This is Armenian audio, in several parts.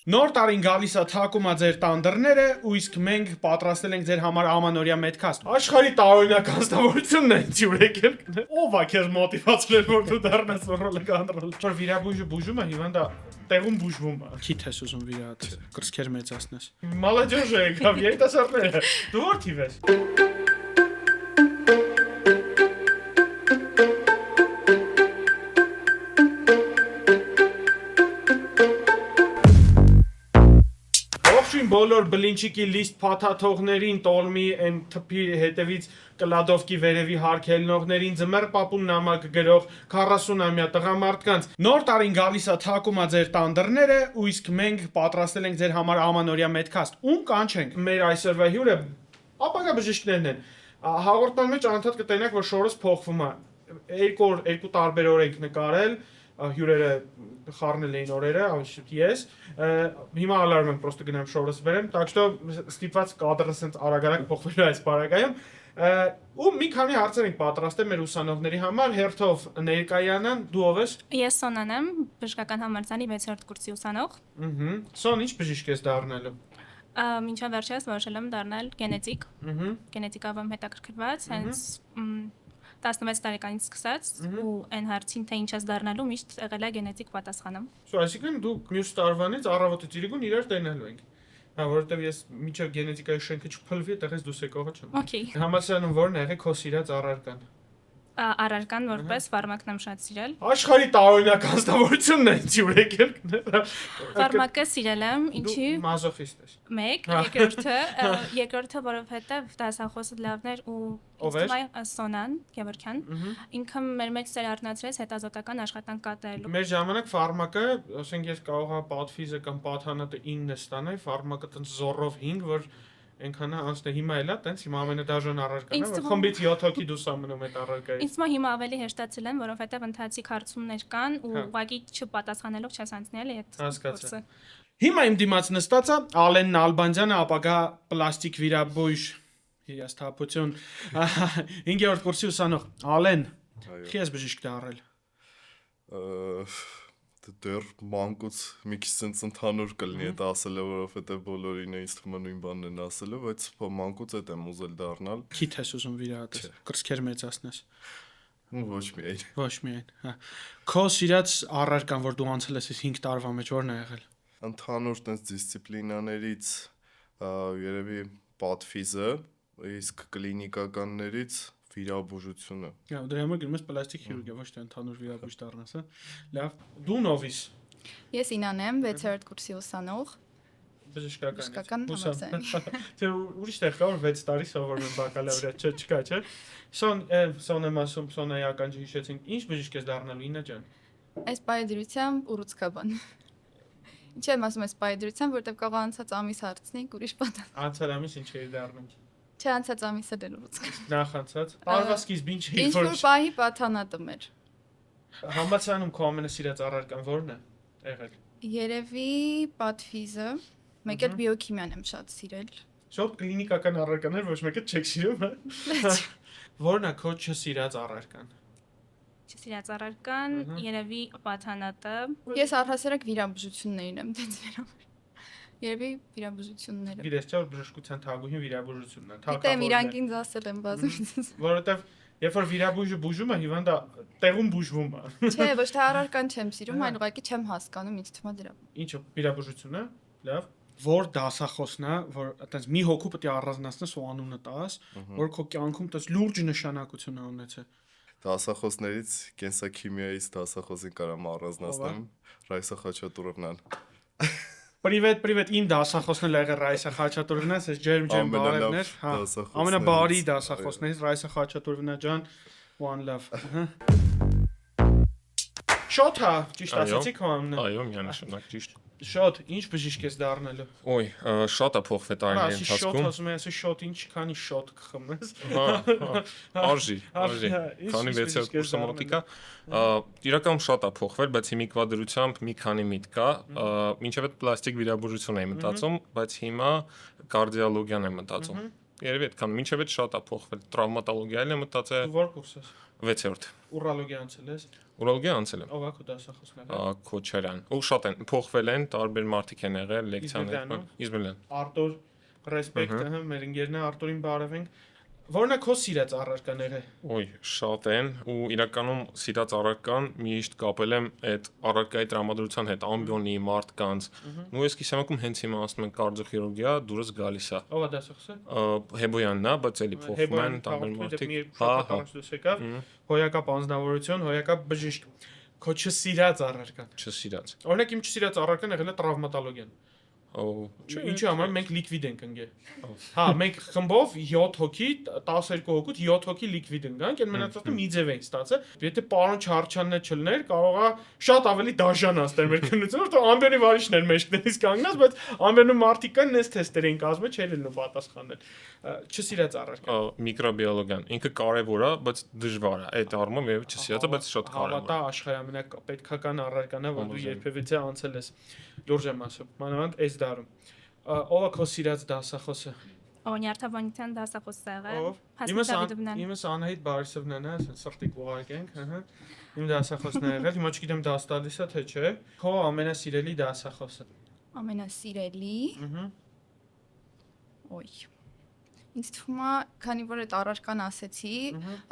Նոր տարին գալիս է թակում է ձեր տանդրները ու իսկ մենք պատրաստել ենք ձեր համար ամանորյա մեդքաստ։ Աշխարհի տարօրինակ անձնավորությունն է ինչ որ եկել։ Ո՞վ է քեզ մոտիվացրել որ դու դառնաս ռոլեգան ռոլ։ Որ վիրաբույժը բուժում է, հիվանդը տեղում բուժվում է։ Քիթ ես ուզում վիրահատ կրծքեր մեծացնես։ Մալաջոժ է եկավ երիտասարդները։ Դու ո՞ր թիվ ես։ Բոլոր բլինչիկի լիստ փաթաթողներին, տոլմի այն թփի հետևից կլադովկի վերևի հարկելնողներին, ձմեռ պապուն նամակ գրող 40-ամյա տղամարդկանց։ Նոր տարին գալիս է թակում է ձեր տանդրները ու իսկ մենք պատրաստել ենք ձեր համար ամանորյա մեդքաստ։ Ում կանչենք։ Մեր այսօրվա հյուրը ապագա բժիշկներն են։ Հաղորդման մեջ անդադ կտենակ, որ շորս փոխվում է։ Երկու տարբեր օր ենք նկարել։ Հյուրերը խառնել էին օրերը, ավիշտ ես։ Հիմա ալարում եմ պրոստը գնամ շորս վերեմ, так что ստիպված կադրը սենց արագ-արագ փոխվելու այս բարակայում։ Ու մի քանի հարցեր ենք պատրաստել մեր ուսանողների համար, հերթով ներկայանան, դու ով ես։ Ես Սոնան եմ, բժշկական համալսարանի 6-րդ կուրսի ուսանող։ Սոն, ինչ բժիշկ ես դառնալու։ Մինչև վերջերս որոշել եմ դառնալ գենետիկ։ Գենետիկայով եմ հետաքրքրված, հենց 16 տարեկանից սկսած ու այն հարցին թե ինչ ես դառնալու միշտ եղել է գենետիկ պատասխանը։ Այսինքն դու մյուս տարվանից առավոտը ծիրիգուն իրար տենալու ենք։ Հա, որովհետև ես մինչև գենետիկայի շենքը չփլվի, այդտեղից դուրս եկողը չեմ։ Okay։ Համալսարանում որն է եղել քո սիրած առարկան։ Առարկան որպես ֆարմակն եմ շատ սիրել։ Աշխարհի տարօրինակ անձնավորությունն է ինչ որ եկել։ Ֆարմակը սիրել եմ, ինչի։ Դու մազոխիստ ես։ Մեկ, երկրորդը, որովհետև դասախոսը լավն էր ու Սոնան Գևորգյան։ Ինքը մեր մեջ սեր արտնացրեց հետազոտական աշխատանք կատարելու։ Մեր ժամանակ ֆարմակը, ասենք ես կարողա պատֆիզը կամ պատհանատը 9 ստանալ, ֆարմակը տենց զորով 5, որ այնքան անցնե հիմա էլա, տենց հիմա ամենադաժան առարկան է, որ խմբից 7 հոգի դուրս ամնում այդ առարկայից։ Ինձ թվում է հիմա ավելի հեշտացել են, որովհետև ընթացիկ հարցումներ կան ու ուղղակի չպատասխանելով չես անցնել այդ կուրսը։ Հիմա իմ դիմաց նստած է Ալեն Նալբանդյանը, ապագա պլաստիկ վիրաբույժ, հիասթափություն, 5-րդ կուրսի ուսանող։ Ալեն, ի՞նչ ես բժիշկ դառել։ Դեռ մանկուց մի քիչ sense ընդհանուր կլինի այդ ասելը, որովհետև բոլորին է ինձ թվում է նույն բանն են ասելու, բայց մանկուց այդ եմ ուզել դառնալ։ Քիթ ես ուզում վիրահատես, կրծքեր մեծացնես։ Ոչ միայն։ Ոչ միայն, հա։ Քո սիրած առարկան, որ դու անցել ես 5 տարվա մեջ, ո՞րն է եղել։ Ընդհանուր տես դիսցիպլինաներից երևի պատֆիզը, իսկ կլինիկականներից վիրաբուժությունը։ Հա, դրա համար գնում ես պլաստիկ քիրուրգիա, ոչ թե ընդհանուր վիրաբույժ դառնաս, հա։ Լավ, դու նովիս։ Ես Ինան եմ, 6-րդ կուրսի ուսանող։ Բժշկական համալսարանի։ Թե ուրիշ տեղ կա որ 6 տարի սովորում եմ բակալավրիատ, չկա, չէ։ Սոն եմ ասում, Սոնայի ականջը հիշեցինք։ Ինչ բժիշկ ես դառնալու Ինա ջան։ Այս պայդրությամբ ուռուցքաբան։ Ինչ եմ ասում այս պայդրությամբ, որտեղ կարող անցած ամիս հարցնենք, ուրիշ բան։ Անցած ամիս ինչ էի դառնում։ Չէ, անցած ամիսը դել ուռուցք։ Նախանցած։ Տարվա սկիզբին չէի Ինչ որ պահի պատանատում էր։ Համալսարանում քո ամենասիրած առարկան ո՞րն է եղել։ Երևի պատֆիզը, մեկ էլ բիոքիմիան եմ շատ սիրել։ Շատ կլինիկական առարկաներ, ոչ մեկը չեք սիրում, հա։ Ո՞րն է քո չսիրած առարկան։ Չսիրած առարկան, երևի պատանատը։ Ես առհասարակ վիրաբուժություններին եմ դից վերաբերում։ Երևի վիրաբուժությունները։ Գիտես, չէ՞ որ բժշկության թագուհին վիրաբուժությունն է, Գիտեմ, իրանք ինձ ասել են բազմիցս։ Որովհետև երբ որ վիրաբույժը բուժում է, հիվանդը տեղում բուժվում է։ Չէ, ոչ թե առարկան չեմ սիրում, այլ ուղղակի չեմ հասկանում, ինձ թվում է դրա։ Ինչո՞ւ վիրաբուժությունը, լավ։ Որ դասախոսն է, որ այտենց մի հոգու պետք է առանձնացնես ու անունը տաս, որ քո կյանքում տես լուրջ նշանակություն է ունեցել։ Դասախոսներից կենսաքիմիայից դասախոսին կարամ առանձնացնեմ Ռայսա Խաչատուրովնան։ Պրիվետ, իմ դասախոսն էլ եղել Ռայսա Խաչատուրովնան, այս ջերմ բարևներ, հա։ Ամենաբարի դասախոսներից Ռայսա Խաչատուրովնա ջան, one love, հա։ Շոթա, ճիշտ ասացի քո անունը։ Այո, միանշանակ ճիշտ։ Շոթ, ինչ բժիշկ ես դառնալու։ Ոյ, շատ է փոխվել տարիների Շոթ ընթացքում։ ասում ես, շոթ ինչ քանի շոթ կխմես։ Հա, արժի։ Քանի 6-րդ կուրսը մոտիկա։ Իրականում շատ է փոխվել, բայց հիմիկվա դրությամբ մի քանի միտք կա։ Մինչև այդ պլաստիկ վիրաբուժություն եմ մտածում, բայց հիմա կարդիոլոգիան եմ մտածում։ Երևի այդքան, մինչև այդ շատ է փոխվել, տրավմատոլոգիայել եմ մտածել։ Դու ո՞ր կուրս ես։ 6-րդ։ Ուրալոգիա անցել ես։ Ուրալոգիա անցել եմ։ Ով է քո դասախոսները։ Քոչարյան։ Ու շատ են փոխվել են, տարբեր մարդիկ են եղել, լեկցիաներ։ Իզբելյանը։ Իզբելյան։ Արտուր, ռեսպեկտ, մեր ընկերն է Արտուրին բարևենք։ Որն է քո սիրած առարկաները։ Ոյ, շատ են ու իրականում սիրած առարկան միշտ կապել եմ այդ առարկայի տրամադրության հետ, ամբիոնի, մարդկանց։ Ու ես կիսամակում հենց հիմա ասում են կարդիոխիրուրգիա, դուրս գալիս է։ Ով է դասախոսը։ Հեբոյանն է, բայց էլի փոխում են տարբեր մարդիկ։ Հոյակապ անձնավորություն, հոյակապ բժիշկ։ Քո չսիրած առարկան։ Չսիրած։ Օրինակ իմ չսիրած առարկան եղել է տրավմատոլոգիան։ Ինչի համար մենք լիկվիդ ենք ընկել։ Հա, մենք խմբով 7 հոգի, 12 հոգուց 7 հոգի լիկվիդ ընկանք, այն մնացածը մի ձև էին ստացել։ Եթե պարոն Չարչյանն չլներ, կարողա շատ ավելի դաժան ասներ մեր քննությունը, որտեղ ամբիոնի վարիչն էր մեջքներից կանգնած, բայց ամբիոնում մարդիկ կան, նես թեստեր էին կազմել, չէր լինում պատասխանել։ Չսիրած առարկա։ Միկրոբիոլոգիան ինքը կարևոր է, բայց դժվար է։ Այդ առումով եւ չսիրած է, բայց շատ կարևոր է։ Հավատա աշխարհի ամենապետքական առարկանա, որ դու երբևիցե անցել ես։ Լուրջ եմ ասում։ Մանավանդ այս դարում։ Ով է քո սիրած դասախոսը։ Նյարդաբանության դասախոսը եղել։ Իմս Անահիտ Բարիսովնան է, ասեն սրտիկ ուղարկենք, ըհը։ Իմ դասախոսն է եղել, հիմա չգիտեմ դաս տալիս է թե չէ։ Քո ամենասիրելի դասախոսը։ Ամենասիրելի։ Ոյ։ Ինձ թվում է, քանի որ այդ առարկան ասեցի,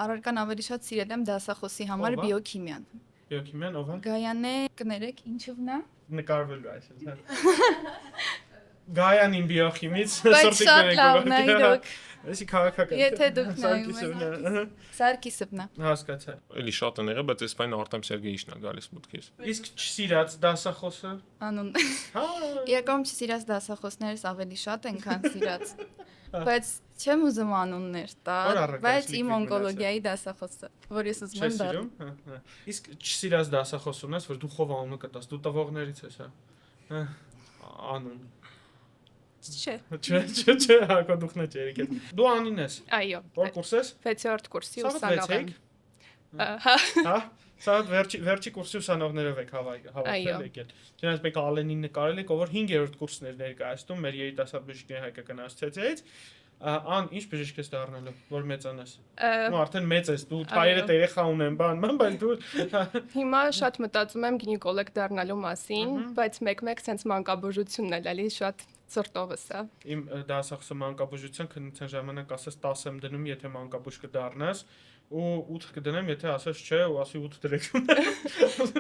առարկան ավելի շատ սիրել եմ դասախոսի համար բիոքիմիան։ Բիոքիմիան ով է։ Գայանե, կներեք, ինչով նա։ Նկարվելու այսպես, հա։ Գայանին բիոքիմից Բայց շատ լավն է իրոք։ Էսի քաղաքական։ Եթե դուք նայում եք։ Սարգիսովն է։ Հասկացա։ Էլի շատ են եղել, բայց այս բանը Արտեմ Սերգեյիչն է գալիս մտքից։ Իսկ չսիրած դասախոսը։ Անուն։ Հա։ Իրականում չսիրած դասախոսներս ավելի շատ են, քան սիրած։ Բայց չեմ ուզում անուններ տալ, բայց իմ օնկոլոգիայի դասախոսը, որ ես ուզում եմ դառնալ։ Իսկ չսիրած դասախոս ունես, որ դու խով անունը կտաս, դու տվողներից ես, հա։ Անուն։ Չէ։ Չէ, հակա դուքն է ջերիկ։ Դու անին ես։ Այո։ Որ կուրս ես։ 6-րդ կուրսի ուսանող եմ։ Հա։ Սա վերջի կուրսի ուսանողներով եք հավաքվել եկել։ Չնայած մենք Ալենին նկարել ենք, ով որ 5-րդ կուրսներ ներկայացնում մեր երիտասարդ բժիշկների հայկական ասոցիացիայից։ Ան ինչ բժիշկ ես դառնալու, որ մեծանաս։ Ու արդեն մեծ ես, դու թայերը երեխա ունեն, բան, բայց դու Հիմա շատ մտածում եմ գինեկոլոգ դառնալու մասին, բայց մեկ-մեկ sense մանկաբուժությունն էլ էլի շատ ծրտովս է։ Իմ դասախոսը մանկաբուժության քննության ժամանակ ասես 10 եմ դնում, եթե մանկաբույժ կդառնաս, ու 8 կդնեմ, եթե ասես չէ, ու ասի 8 դրեք։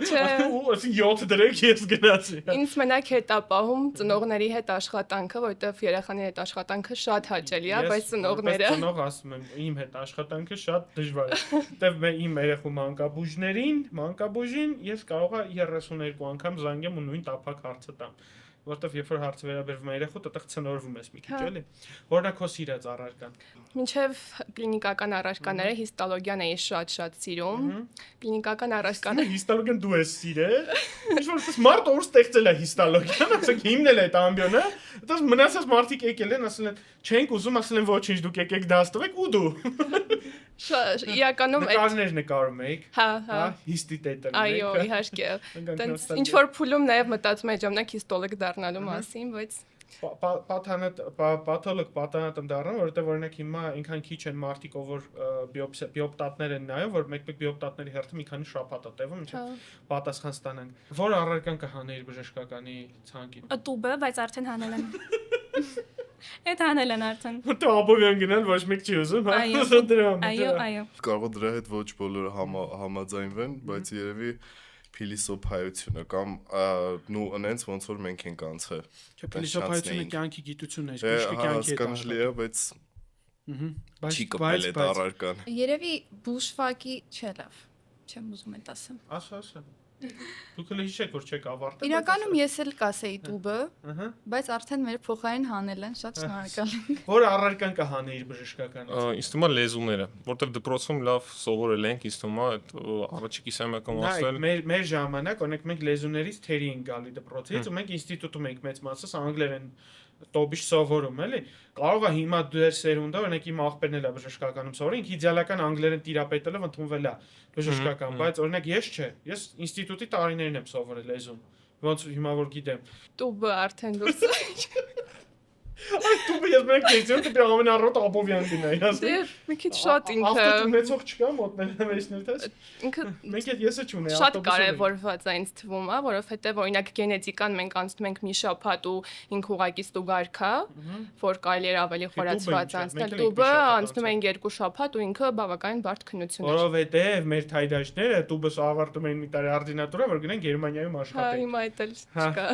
Չէ։ Ու ասի 7 դրեք, ես գնացի։ Ինձ մենակ հետ ապահում ծնողների հետ աշխատանքը, որովհետև երեխաների հետ աշխատանքը շատ հաճելի է, բայց ծնողները ծնող ասում եմ, իմ հետ աշխատանքը շատ դժվար է։ Որտեվ իմ երեխու մանկաբույժին ես կարողա 32 անգամ զանգեմ ու նույն տափակ հարցը տամ։ Որտեվ երբ որ հարցը վերաբերվում է երեխու, տեղ ցնորվում ես մի քիչ, էլի։ Որն է քո սիրած առարկան։ մինչև կլինիկական առարկաները հիստոլոգիան էի շատ սիրում։ Կլինիկական առարկանը Հիստոլոգիան դու ես սիրել։ Ինչ որ դες մարդ որ ստեղծել է հիստոլոգիան, ասենք հիմնել է այդ ամբիոնը, դες մնացած մարդիկ եկել են, ասել են, չենք ուզում, ասել են ոչինչ, դուք եկեք դաս տվեք ու դու։ իրականում Նկարներ նկարում էիք։ Հա, Հիստի տետր։ այո, իհարկե։ Տենց ինչ որ փուլում նաև մտածում եմ ժամանակ հիստոլոգ դառնալու մասին, բայց Պաթոլոգ պատանատում դառնում, որովհետև օրինակ հիմա այնքան քիչ են մարդիկ, ով որ բիոպտատներ են նայում, որ մեկ-մեկ բիոպտատների հերթը մի քանի շաբաթ է տևում, մինչև պատասխան ստանանք։ Որ առարկան կհաներ բժշկականի ցանկին։ Տուբը, բայց արդեն հանել են։ Այդ հանել են արդեն։ Դու ապովյան գնալ ոչ մեկ չի ուզում, հա։ Այո։ Կարող դրա հետ ոչ բոլորը համաձայնվեն, բայց երևի փիլիսոփայությունը կամ նու անենց ոնց որ մենք ենք անցել։ Չէ, փիլիսոփայությունը կյանքի գիտությունն է, Չէ, բժշկի կյանքի հետ հասկանալի է, բայց Բայց չի կպել այդ առարկան։ Երևի բուժվակի չէ լավ։ Չեմ ուզում այդ ասեմ։ Ասա։ Դուք էլ հիշեք, որ չեք ավարտել։ Իրականում ես էլ կասեի տուբը, բայց արդեն մեր փոխարեն հանել են, շատ շնորհակալ ենք։ Որ առարկան կհաներ բժշկականից։ Ինձ թվում է լեզուները, որտեվ դպրոցում լավ սովորել ենք, ինձ թվում է առաջի կիսամյակում ասել։ Մեր ժամանակ, օրինակ մենք լեզուներից թերի ենք գալի դպրոցից, ու մենք ինստիտուտում ենք մեծ մասս անգլերեն տոբիշ սովորում, էլի։ Կարող է հիմա դեր սերունդը, օրինակ իմ աղբերն էլ է բժշկականում սովորել, ինքը իդեալական անգլերեն տիրապետելով ընդունվել է բժշկական, բայց օրինակ ես չէ, ես ինստիտուտի տարիներն եմ սովորել լեզուն, ոնց հիմա որ գիտեմ։ տուբը արդեն դուրս։ Դու ես մենք դեքսիոն դեպի ամենառոտ Աբովյան գնայի, ասես։ Դե մի քիչ շատ Ավտո ինքը ունեցող չկա մոտներն մեջներ թե։ ինքը Մենք այդ եսը չունեի շատ կարևորված է ինձ թվում, որովհետև օրինակ գենետիկան մենք անցնում ենք մի շաբաթ ու ինքը ուղղակի ստուգարք է, որ կարելի է ավելի խորացված անցնել։ Տուբը անցնում են 2 շաբաթ ու ինքը բավականին բարդ քննություն է։ Որովհետև մեր թայրաշները տուբս ավարտում են մի տարի արդինատուրա, որ գնան Գերմանիայում Հա, աշխատեն։ հիմա այդ էլ չկա։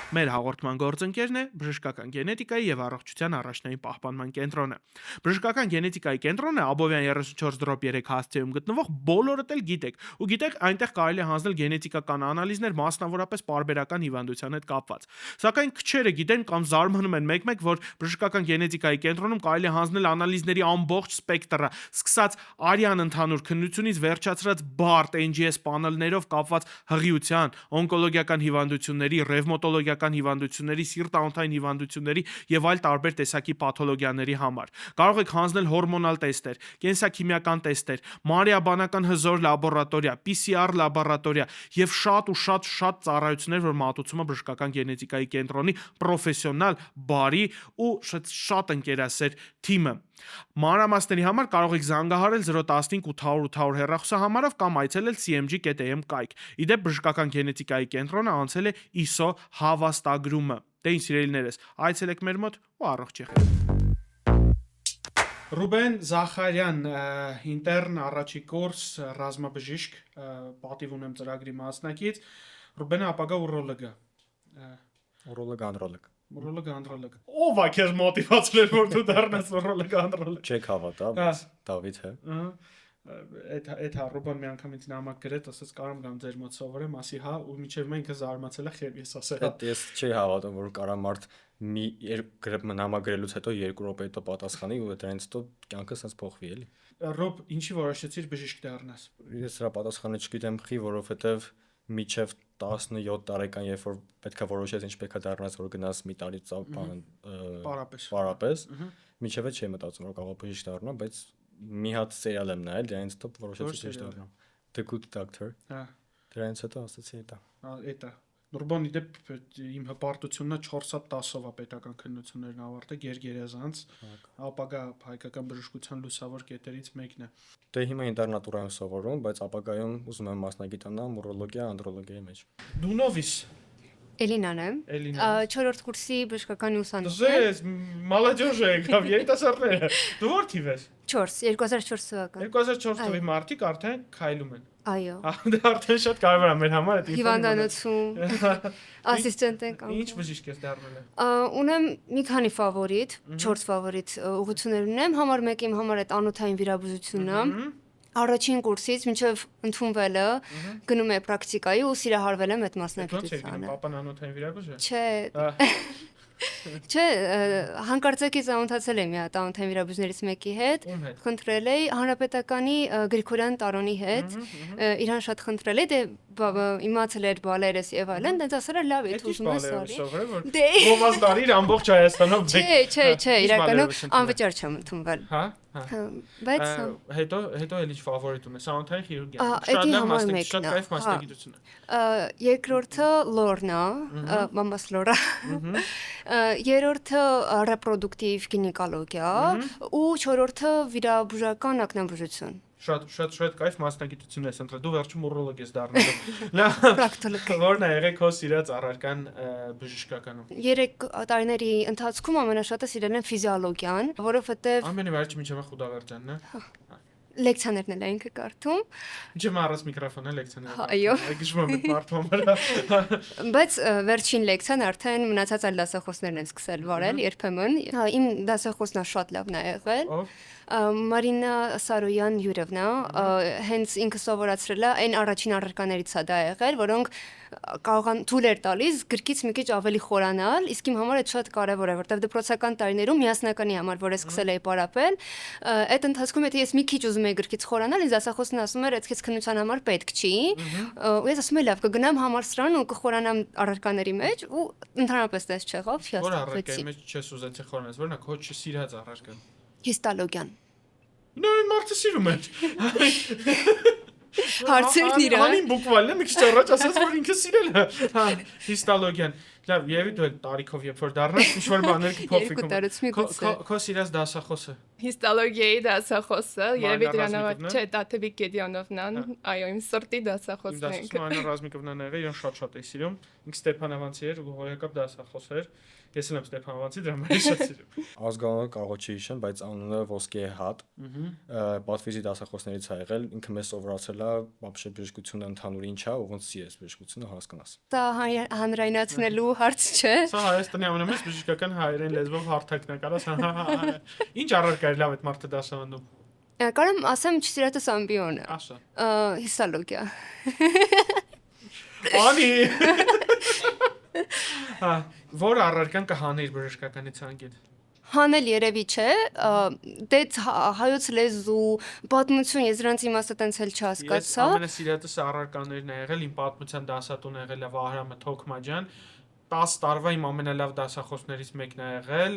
Մեր հաղորդման գործընկերն է բժշկական գենետիկայի եւ առողջության առաջնային պահպանման կենտրոնը։ Բժշկական գենետիկայի կենտրոնը Աբովյան 34/3 հասցեում գտնվող բոլորդ էլ գիտեք, ու գիտեք այնտեղ կարելի է հանձնել գենետիկական անալիզներ, մասնավորապես պարբերական հիվանդության հետ կապված։ Սակայն քչերը գիտեն կամ զարմանում են մեկ-մեկ, որ բժշկական գենետիկայի կենտրոնում կարելի է հանձնել անալիզների ամբողջ սպեկտրը, սկսած արյան ընդհանուր քննությունից վերջացրած բարդ NGS պանելներով կապված հղիության, օնկոլոգիական հիվանդությունների, ռևմատոլոգիական հիվանդությունների, սիրտ-անոթային հիվանդությունների եւ այլ տարբեր տեսակի պաթոլոգիաների համար։ Կարող եք հանձնել հորմոնալ տեստեր, կենսաքիմիական տեստեր, մարիաբանական հզոր լաբորատորիա, PCR լաբորատորիա եւ շատ ծառայություններ, որ մատուցում է բժշկական գենետիկայի կենտրոնի պրոֆեսիոնալ, բարի ու շատ ընկերասեր թիմը։ Մանրամասների համար կարող եք զանգահարել 015 800 800 հեռախոսահամարով կամ այցելել cmg.am կայք։ Իդեպ բժշկական գենետիկայի կենտրոնը անցել է ISO հավաստագրումը։ Դե ինչ սիրելիներս, այցելեք մեր մոտ ու առողջ եղեք։ Ռուբեն Զախարյան, ինտերն առաջի կուրս, ռազմաբժիշկ, պատիվ ունեմ ծրագրի մասնակից։ Ռուբենը ապագա ուրոլոգ է։ Ուրոլոգ, Ուրոլոգ։ Ո՞վ է քեզ մոտիվացրել, որ դու դառնաս ուրոլոգ։ Չեք հավատա, բայց Դավիթ է։ Այդ Ռուբեն մի անգամ ինձ նամակ գրեց, ասաց կարամ գամ ձեր մոտ սովորեմ, ասի հա, ու մինչև մենք զարմացել է խեր, ես ասել։ Ես չի հավատում, որ կարա մարդ մի նամակ գրելուց հետո 2 րոպե հետո պատասխանի ու դրանից հետո կյանքը sense փոխվի էլի։ Ռոբ, ինչի որոշեցիր բժիշկ դառնաս։ Ես դրա պատասխանը չգիտեմ խի, որովհետև միջև 17 տարեկան, երբ որ պետքա որոշես ինչ պետքա դառնաս, որ գնաս մի տարի պարապես, միջև չէի մտածում, որ կարող բժիշկ դառնամ, բայց մի հատ սերիալ եմ նայել, դրանից հետո որոշեցի բժիշկ դառնամ։ The Good Doctor։ Հա։ Դրանից հետո ասացի դա։ Էտա։ Նորբանի դեպ իմ հպարտությունն 4-10-ով է պետական քննություններն ավարտել Գերգերազանց, ապագա հայկական բժշկության լուսավոր կետերից մեկն է։ Դե հիմա ինտերնատուրայում սովորում, բայց ապագայում ուզում եմ մասնագիտանամ ուրոլոգիա, անդրոլոգիայի մեջ։ Դու նովիս։ Էլինան եմ։ 4-րդ կուրսի բժշկական ուսանող եմ։ Զես, մալաջոժ եկավ, երիտասարդները։ Դու ո՞ր թիվ ես։ 2004 թվական։ 2004 թվականի մարդիկ արդեն քայլում են։ Այո։ Դա արդեն շատ կարևոր է մեր համար այդ հիվանդանոցում ասիստենտ ենք անում։ Ինչ բժիշկ ես դառնել։ Ունեմ մի քանի ֆավորիտ, 4 ֆավորիտ ուղղություններ ունեմ, համար 1-ը իմ համար այդ անոթային վիրաբուժությունն է։ Առաջին կուրսից մինչև ընդունվելը գնում է պրակտիկայի ու սիրահարվել եմ այդ մասնակցությանը։ Պապան անոթային վիրաբույժ է։ Չէ։ Չէ, հանկարծակի ծանոթացել եմ մի հատ անոթային վիրաբույժներից մեկի հետ, խնդրել էի հանրապետականի Գրիգորյան Տարոնի հետ, իրան շատ խնդրել էի, դե իմացել էր բալերս եւ այլն, դենց ասել էր լավ, եթե ուզում ես արի։ Դե ով դարիր ամբողջ Հայաստանով։ Չէ, իրականում անվճար չեմ ընդունվել։ Հա։ Բայց հետո էլ ինչ ֆավորիտ ունես, անոթային խիրուրգիա։ Շատ լավ մասնագիտություն է։ Երկրորդը լորնա, մամաս լորա։ Երրորդը ռեպրոդուկտիվ գինեկոլոգիա ու չորրորդը վիրաբուժական ակնաբուժություն։ Շատ կայֆ մասնագիտություն ես ընտրել։ Դու վերջում ուրոլոգ ես դառնալու։ Լավ։ Պրակտոլոգ։ Որն է եղել քո սիրած առարկան բժշկականում։ 3 տարիների ընթացքում ամենաշատը սիրել եմ ֆիզիոլոգիան, որովհետև ամենի վերջը միջև Խուդավերջյանն է։ լեկցիաներն էլ այնքը կարդում։ Ինչի՞ առանց միկրոֆոնը լեկցիաները։ Այո։ Գիշում եմ մարդու համար։ Բայց վերջին լեկցիան արդեն մնացած այլ դասախոսներն են սկսել վարել երբեմն։ Իմ դասախոսն շատ լավն է եղել։ Մարինա Սարոյան Յուրևնա, հենց ինքը սովորացրել է այն առաջին առարկաներից է դա եղել, որոնք կարող են թույլ էր տալիս գրքից մի քիչ ավելի խորանալ, իսկ իմ համար այդ շատ կարևոր է, որտեղ դպրոցական տարիներում միասնականի համար, որ ես սկսել էի պարապել, այդ ընթացքում եթե ես մի քիչ ուզում էի գրքից խորանալ, ինձ դասախոսն ասում էր, այդ քեզ քննության համար պետք չի, ու ես ասում եմ լավ, կգնամ համալսարան ու կխորանամ առարկաների մեջ ու ընդհանրապես դες չեղավ, Որ առարկայի մեջ չես ուզեցի խորանալ, որն է քո չսիրած առարկան։ Հիստոլոգիան։ Նո, մարդը սիրում է։ Հարցերն իրար։ Անին բուկվալն է մի քիչ առաջ ասաց, որ ինքը սիրել է։ Հիստոլոգիան։ Լավ, երևի դու էլ տարիքով երբ որ դառնաս, ինչ որ բաներ կփոխվի։ Երկու տարուց մի գուցե։ Քո սիրած դասախոսը։ Հիստոլոգիայի դասախոսը, երևի դրանով չէ, Տաթևիկ Գեդիոնովնան, այո, իմ սրտի դասախոսն է։ Դասախոսը Աննա Ռազմիկովնան եղել, իրեն շատ է սիրում։ Ինքը Ստեփանավանցի էր ու հոյակապ դասախոս էր։ Ես էլ եմ Ստեփանավանցի, դրա համար շատ սիրում։ Ազգանունը կարող չի հիշեմ, բայց անունը Ոսկե Հատ։ Պատվիզի դասախոսներից ա եղել, ինքը մեզ սովորացել է вообще բժշկությունը ընդհանուր ինչ է, ու ոնց ես բժշկությունը հասկանաս։ Դա հանրայնացնելու հարց չէ։ Սա Հայաստանի ամենամեծ բժշկական հայերեն լեզվով հարթակն է, կարաս։ Ինչ առարկա էր լավ այդ մարդը դասավանդում։ Կարամ ասեմ չսիրածս ամբիոնը։ Ասա։ Հիստոլոգիա։ Անի։ Որ առարկան կհաներ բժշկականի ցանկից։ Հանել երևի չէ, դե հայոց լեզու պատմություն ես դրանց իմաստը տենց էլ չհասկացա։ Ես ամենասիրածս առարկաներն ա եղել, իմ պատմության դասատուն ա եղել Վահրամը Թոքմաջյան, 10 տարվա իմ ամենալավ դասախոսներից մեկն ա եղել,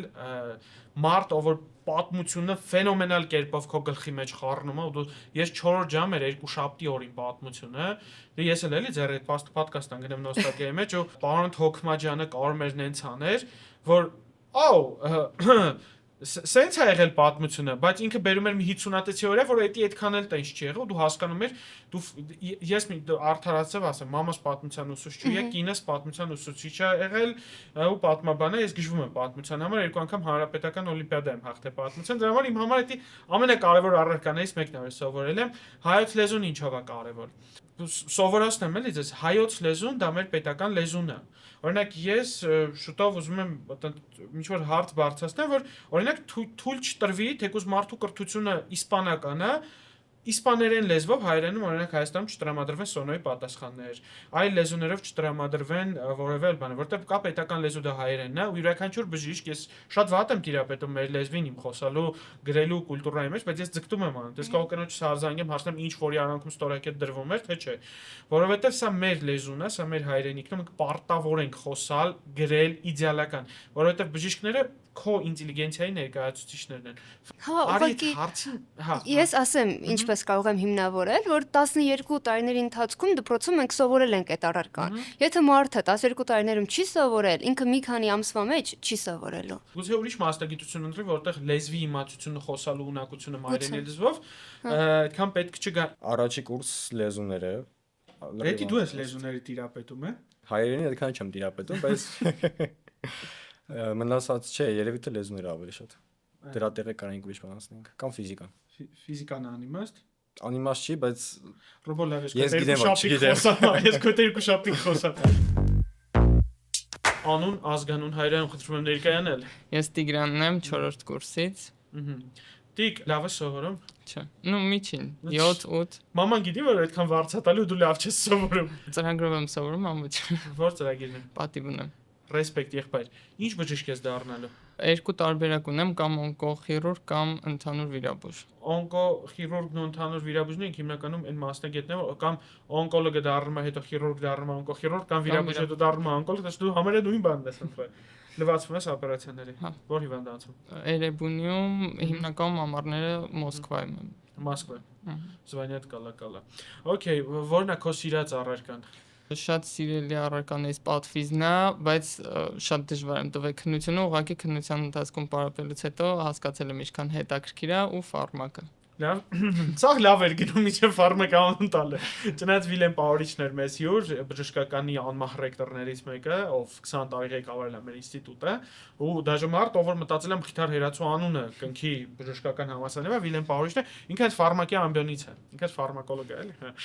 մարդ, ով որ պատմությունը ֆենոմենալ կերպով քո գլխի մեջ խառնում է, ու ես 4 ժամ էր 2 շաբթի օրին պատմությունը, ես էլ էլի ձեր այդ պոդքասթան գնեմ նոստալգիայի մեջ, ու պարոն Թոքմաջյանը կարող էր նենց աներ, որ սենց է եղել պատմությունը, բայց ինքը բերում էր մի 50-ատե թեորիա, որ դա այդքան էլ տենց չի եղել, դու հասկանում ես, ես արդարացավ ասեմ, մամաս պատմության ուսուցիչ է, կինս պատմության ուսուցիչ է եղել, ու պատմաբան է, ես գժվում եմ պատմության համար, 2 անգամ հանրապետական օլիմպիադա եմ հաղթել պատմության, դրա համար իմ համար դա ամենակարևոր առարկաներից մեկն է, որ սովորել եմ, հայոց լեզուն ինչով է կարևոր։ Սովորացնեմ էլի ձեզ, հայոց լեզուն դա մեր պետական լեզուն է։ Օրինակ ես շուտով ուզում եմ ինչ որ հարց բարձրացնեմ, որ օրինակ թույլ չտրվի, թեկուզ մարդու կրթությունը իսպանական է, իսպաներեն լեզվով հայերենում օրինակ Հայաստանում չտրամադրվեն սոնոյի պատասխաններ, այլ լեզուներով չտրամադրվեն որևէ այլ բան, որտեղ կա պետական լեզու դա հայերենն է, ու յուրաքանչյուր բժիշկ ես շատ վատ եմ տիրապետում մեր լեզվին իմ խոսալու, գրելու կուլտուրայի մեջ, բայց ես ձգտում եմ անում։ Դες կարող կնոջս հարձանգեմ, հարցնեմ ինչ որի արանքում ստորակետ դրվում էր, թե չէ։ Որովհետև սա մեր լեզուն է, սա մեր հայրենիքն է, մենք պարտավոր ենք խոսալ, գրել իդեալական, որովհետև բժիշկները քո ինտելիգենցիայի ներկայացուցիչներն են։ Ուղղակի ես ասեմ, ինչպես կարող եմ հիմնավորել, որ 12 տարիների ընթացքում դպրոցում մենք սովորել ենք այդ առարկան։ Եթե մարդը 12 տարիներում չի սովորել, ինքը մի քանի ամսվա մեջ չի սովորելու։ Գուցե ուրիշ մասնագիտություն ընտրի, որտեղ լեզվի իմացությունը, խոսալու ունակությունը հայերեն լեզվով այդքան պետք չգա։ Առաջի կուրս լեզուները։ Դա դու ես լեզուների տիրապետում է։ Հայերենի այդքան չեմ տիրապետում, բայց մնացած չէ, երևի թե լեզուները ավելի շատ։ Դրա տեղը կարանք ուրիշ բան ասենք, կամ ֆիզիկան։ Ֆիզիկան անիմաստ։ Անիմաստ չի, բայց ռոբոտ լավ է։ Ես գիտեմ, չգիտեմ։ Ես քո շապիկ խոսամ։ Անուն, ազգանուն հայերեն խնդրում եմ ներկայանել։ Ես Տիգրանն եմ 4-րդ կուրսից։ Տիկ, լավ է սովորում։ Չէ։ Ну, միջին, 7-8։ Մաման գիտի, որ այդքան վարձատալու դու լավ չես սովորում։ Ծրագրով եմ սովորում, ամբողջ։ Որ ծրագիրն է։ Պատիվ ունեմ։ Ռեսպեկտ եղբայր։ Ինչ բժիշկ ես դառնալու։ 2 տարբերակ ունեմ, կամ օնկոխիրուրգ, կամ ընդհանուր վիրաբույժ։ Օնկոխիրուրգն ու ընդհանուր վիրաբույժն են հիմնականում այն մասնագետները, կամ օնկոլոգը դառնում է, հետո խիրուրգ դառնում է օնկոխիրուրգ, կամ վիրաբույժը հետո դառնում է օնկոլոգ, դες դու համարը նույն բանն ես ընտրել։ Լվացվում ես օպերացիաների։ Որ հիվանդանոցում։ Էրեբունիում հիմնականում ամառները Մոսկվայում եմ։ Մոսկվա։ Զվանյատ կալա։ Okay, որն է քո սիրած առարկան։ Շատ սիրելի առարկանից պատվիզն է, բայց շատ դժվար եմ տվել քննությունը, ուղղակի քննության ընթացքում պարապելուց հետո հասկացել եմ ինչքան հետաքրքիր է ու ֆարմակը։ Լավ։ Սա լավ էր գնում միջև ֆարմական տալը։ Չնայած Վիլեմ Պաուրիչն էր մեզ հյուր, բժշկականի անմահ ռեկտորներից մեկը, ով 20 տարի ղեկավարել է մեր ինստիտուտը, ու դաժե մարդ, ով որ մտածել եմ Խիթար Հերացու անունը կնքի բժշկական համալսարանի, Վիլեմ Պաուրիչն է, ինքը այդ ֆարմակի ամբիոնից է, ինքը ֆարմակոլոգ է, էլի։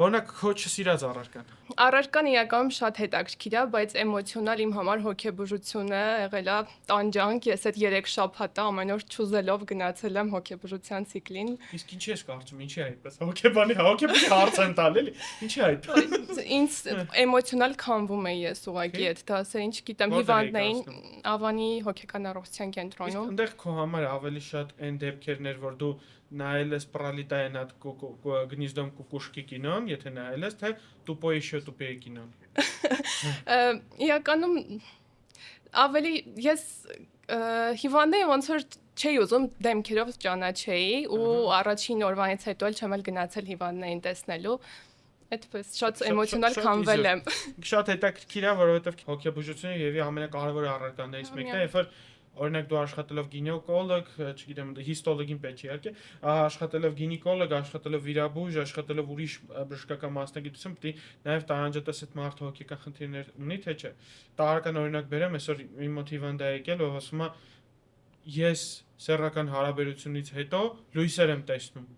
Որնակ քո չսիրած առարկան։ Առարկան իրականում շատ հետաքրքիր է, բայց էմոցիոնալ իմ համար հոգեբուժությունը եղել է տանջանք, ես այդ 3 շաբաթը ամեն օր չուզելով գնացել եմ հոգեբուժության ցիկլին։ Իսկ ինչի ես կարծում, ինչի է այդպես։ Հոգեբանի հարց եմ տալ էլի։ Ինչի է այդպես։ Ինձ էմոցիոնալ քամվում եմ ես ուղղակի այդ դասը, ինչ գիտեմ, հիվանդներին Ավանի հոգեկան առողջության կենտրոնում։ Այնտեղ քո համար ավելի շատ այն դեպքերն էր, որ դու նայել ես Պրալիտային այդ գնիզդոմ կուկուշկի կինոն, եթե նայել ես, թե Տուպո еще тупее կինոն։ Իրականում ավելի ես հիվանդը ոնց որ չէի ուզում դեմքերով ճանաչեի ու առաջին օրվանից հետո էլ չեմ էլ գնացել հիվանդներին տեսնելու։ Այդպես շատ էմոցիոնալ կանվել եմ։ Շատ հետաքրքիր է, որովհետև հոգեբուժությունը եւի ամենակարևոր առարկաներից մեկն է, երբ որ օրինակ դու աշխատելով գինեկոլոգ, չգիտեմ, հիստոլոգին պետք է իհարկե, աշխատելով գինեկոլոգ, աշխատելով վիրաբույժ, աշխատելով ուրիշ բժշկական մասնագիտություն, պետք է նաև տարանջատես այդ մարդու հոգեկան խնդիրներ ունի, թե չէ։ Տարական օրինակ բերեմ, այսօր իմ մոտ հիվանդ է եկել, ով ասում է ես սեռական հարաբերությունից հետո լույսեր եմ տեսնում։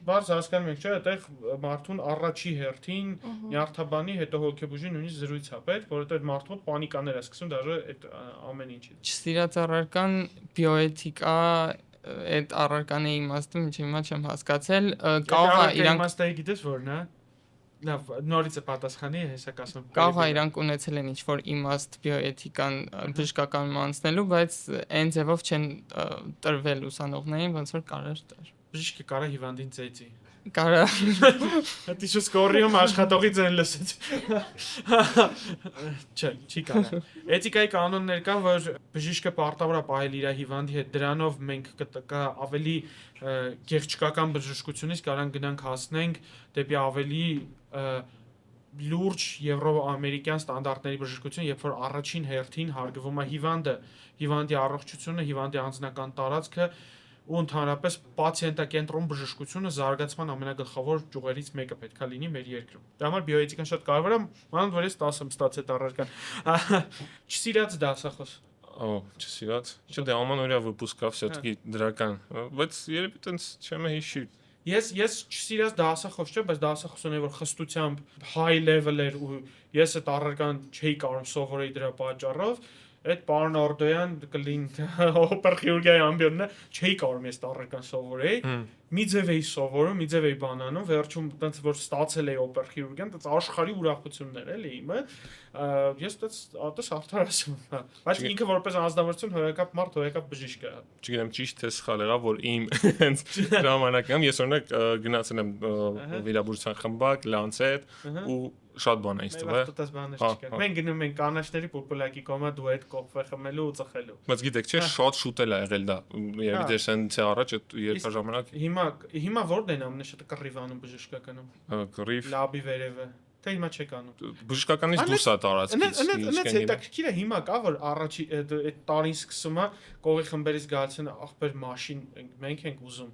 Բարձ հասկանում եք, չէ՞, այդտեղ մարդուն առաջի հերթին նյարդաբանի, հետո հոգեբուժի նույնիսկ զրույց է պետք, որովհետև մարդու պանիկաներ է սկսում դաժե այդ ամեն ինչից։ Չսիրած առարկան բիոէթիկա այդ առարկաների իմաստը մինչև հիմա չեմ հասկացել, կարող է իրանք իմաստը գիտես որն է։ Լավ, նորից է պատասխանի, հեսա կասեմ։ Կարող է իրանք ունեցել են ինչ-որ իմաստ բիոէթիկան բժշկական անցնելու, բայց այն ձևով չեն տրվել ուսանողներին, ոնց որ կարար տար։ Բժիշկը կարա հիվանդին ծեծի։ Կարա։ Դա ինչ սկորիում աշխատողի ձեն լսեց։ Չէ, չի կարա։ Էթիկայի կանոններ կան, որ բժիշկը պարտավոր է պահել իր հիվանդի հետ, դրանով մենք կա ավելի գեղեցկական բժշկությունից կարան գնանք հասնենք դեպի ավելի լուրջ եվրո-ամերիկյան ստանդարտների բժշկություն, երբ որ առաջին հերթին հարգվում է հիվանդը, հիվանդի առողջությունը, հիվանդի անձնական տարածքը ու ընդհանրապես պացիենտակենտրոն բժշկությունը զարգացման ամենագլխավոր ճյուղերից մեկը պետք է լինի մեր երկրում։ Դա համար բիոէթիկան շատ կարևոր է, մանավանդ որ ես 10 եմ ստացել առարկան։ Չսիրած դասախոս։ Չսիրած։ Չէ, դե ամանորյա выпуска все-таки դրական, բայց երբ տենց չեմ հիշի։ Ես չսիրած դասախոս չէ, բայց դասախոսն է որ խստությամբ high level էր ու ես այդ առարկան չէի կարող սովորեի դրա պատճառով, այդ պարոն Օրդոյան կլին օպերխիրուրգիայի ամբիոնն է, չէի կարող ես առարկան սովորեի, մի ձև էի սովորում, մի ձև էի բանանում, վերջում տենց որ ստացել էի օպերխիրուրգիան, տենց աշխարհի ուրախություններ էլի իմը, ես տենց արդար ասում եմ, բայց ինքը որպես անձնավորություն հոյակապ մարդ, հոյակապ բժիշկ է։ Չգիտեմ ճիշտ թե սխալ եղավ, որ իմ հենց ժամանակում ես օրինակ գնացել եմ վիրաբուժության խմբակ, Lancet ու շատ բան է ինձ թվում։ Այդպես բաներ չկար։ Մենք գնում ենք կանաչների պուլպուլակի կոմա դուետ կոֆե խմելու ու ծխելու։ Բայց գիտեք, չէ, շատ շուտել է եղել դա։ Երևի դերսենցի առաջ այդ երկար ժամանակ։ Հիմա որն են ամենաշատը կռիվ անում բժշկականում։ Կռիվ։ Լաբի վերևը։ Թե հիմա չեք անում։ Բժշկականից դուրս է տարածքից։ Այնց հետաքրքիր է հիմա կա որ առաջի այդ տարին սկսում է կողի խմբերից գալցեն ախպեր մաշին մենք ենք ուզում։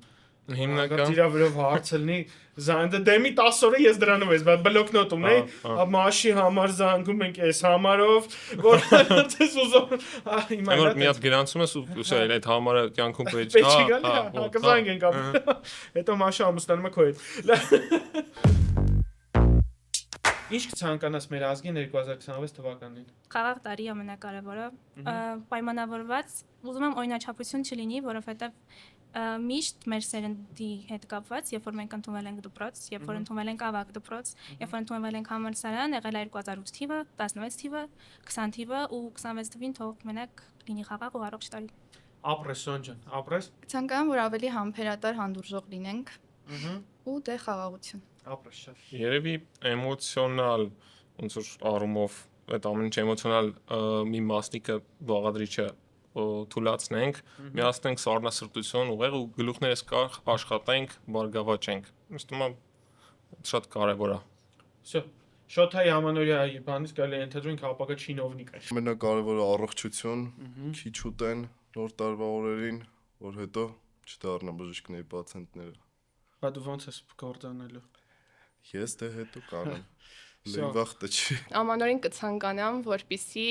Հիմնական դրա վրա հարց լինի զանգը դեմի 10 օրը ես դրանով ես բայց բլոկնոտում էի մաշի համար զանգում ենք այս համարով որ ցես ուզում հիմա որ մի հատ գրանցում ես ու սա այդ համարը կյանքում պետք է կզանգենք հետո մաշը ամուսնանում է քո հետ Ինչ կցանկանաս մեր ազգին 2026 թվականին Խաղաղ տարի ամենակարևորը պայմանավորված ուզում եմ օրինաչափություն չլինի որովհետև միշտ մեր սերնդի հետ կապված, երբ որ մենք ընդունվել ենք դպրոց, երբ որ ընդունվել ենք ավագ դպրոց, երբ որ ընդունվել ենք համալսարան, եղել է 2008 թիվը, 16 թիվը, 20 թիվը ու 26 թվին թող մենակ լինի խաղաղ ու առողջ տարի։ Ապրես Սոնջան, ապրես։ Ցանկանում որ ավելի համբերատար հանդուրժող լինենք։ Ու դե խաղաղություն։ Ապրես շատ։ Երևի էմոցիոնալ ոնց որ առումով այդ ամեն ինչ էմոցիոնալ մի մասնիկը բաղադրիչը թուլացնենք, միացնենք սառնասրտություն ուղեղ ու գլուխներս կար աշխատենք, բարգավաճենք։ Ինձ թվում է շատ կարևոր է։ Всё։ Շոթայի ամանորյա բանից կարելի է ընդհանրում ինքը ապակա չինովնիկ է։ Ամենակարևորը առողջություն, քիչ ուտեն նոր տարվա օրերին, որ հետո չդառնա բժիշկների պացիենտները։ Բա դու ո՞նց ես կործանելու։ Ես դե հետո կանեմ։ Լիվախտը չի։ Ամանորին կցանկանամ, որպեսզի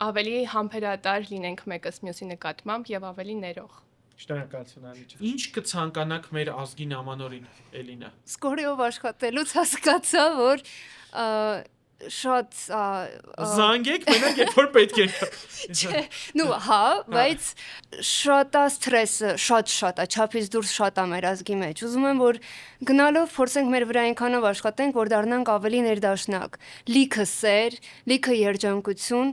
ավելի համբերատար լինենք մեկս մյուսի նկատմամբ եւ ավելի ներող։ Շնորհակալություն Անիջա։ Ինչ կցանկանաք մեր ազգին ամանորին, Էլինա։ Սկորիով աշխատելուց հասկացա, որ շատ զանգեք մենակ երբ որ պետք է։ Չէ, նու հա, բայց շատ է սթրեսը, շատ է, չափից դուրս շատ է մեր ազգի մեջ։ Ուզում եմ որ գնալով փորձենք մեր վրա այնքանով աշխատենք, որ դառնանք ավելի ներդաշնակ։ Լիքը սեր, լիքը երջանկություն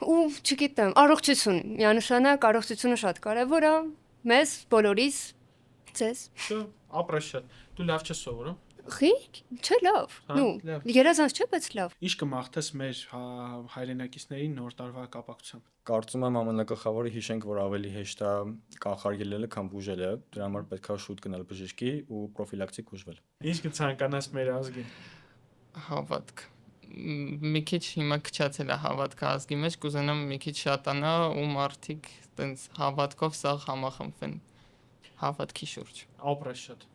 ու չգիտեմ, առողջություն։ Միանշանակ առողջությունը շատ կարևոր է մեզ բոլորիս, ձեզ։ Շո, ապրես շատ։ Դու լավ չես սովորում։ Խի, չէ լավ։ Նու, երազանց չէ, բայց լավ։ Ինչ կմաղթես մեր հայրենակիցներին նոր տարվա կապակցությամբ։ Կարծում եմ ամենակարևորը հիշենք, որ ավելի հեշտ է կանխարգելելը, քան բուժելը։ Դրա համար պետք է շուտ գնալ բժշկի ու պրոֆիլակտիկ ուժվել։ Ինչ կցանկանաս մեր ազգին։ Հավատք։ Մի քիչ հիմա քչացել է հավատքը ազգի մեջ, կուզենամ մի քիչ շատանա ու մարդիկ տենց հավատքով սա համախմբվեն հավատքի շուրջ։ Ապրես շատ։